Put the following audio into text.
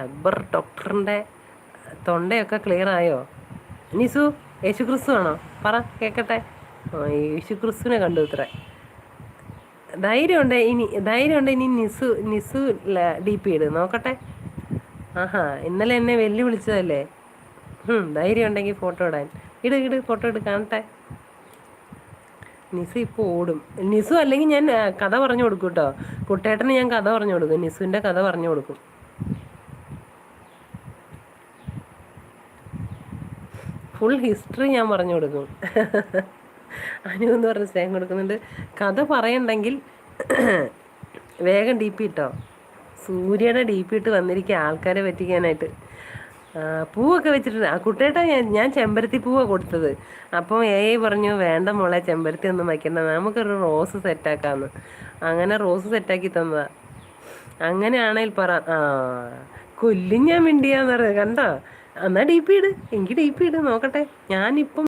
അക്ബർ ഡോക്ടറിൻ്റെ തൊണ്ടയൊക്കെ ക്ലിയർ ആയോ? നിസു, യേശു ക്രിസ്തു ആണോ? പറ കേൾക്കട്ടെ. യേശു ക്രിസ്തുവിനെ കണ്ടു ഇത്രേ. ധൈര്യമുണ്ട് ഇനി നിസു ഡി പി ഇട് നോക്കട്ടെ. ആഹാ, ഇന്നലെ എന്നെ വിളിച്ചതല്ലേ. ധൈര്യം ഉണ്ടെങ്കിൽ ഫോട്ടോ ഇടാൻ ഫോട്ടോ ഇട് കാണട്ടെ. നിസു ഇപ്പോൾ ഓടും. നിസു അല്ലെങ്കിൽ ഞാൻ കഥ പറഞ്ഞു കൊടുക്കും കേട്ടോ. കുട്ടേട്ടന് ഞാൻ കഥ പറഞ്ഞു കൊടുക്കും. നിസുവിൻ്റെ കഥ പറഞ്ഞു കൊടുക്കും. ഫുൾ ഹിസ്റ്ററി ഞാൻ പറഞ്ഞു കൊടുക്കും. അനു എന്ന് പറഞ്ഞ സ്നേഹം കൊടുക്കുന്നുണ്ട്. കഥ പറയണ്ടെങ്കിൽ വേഗം ഡി പി ഇട്ടോ. സൂര്യയുടെ ഡി പി ഇട്ട് വന്നിരിക്കുക ആൾക്കാരെ പറ്റിക്കാനായിട്ട്. പൂവൊക്കെ വെച്ചിട്ടുണ്ട്. കുട്ടേട്ടാ ഞാൻ ചെമ്പരത്തി പൂവാണ് കൊടുത്തത്. അപ്പോൾ പറഞ്ഞു വേണ്ട മോളെ, ചെമ്പരത്തി ഒന്നും വയ്ക്കണ്ട, നമുക്കൊരു റോസ് സെറ്റാക്കാമെന്ന്. അങ്ങനെ റോസ് സെറ്റാക്കി തന്നതാ. അങ്ങനെയാണെങ്കിൽ പറ. കൊല്ലും ഞാൻ മിണ്ടിയാന്ന് പറഞ്ഞത് കണ്ടോ. എന്നാൽ ഡി പി ഇട്, എനിക്ക് ഡി പി ഇട് നോക്കട്ടെ. ഞാനിപ്പം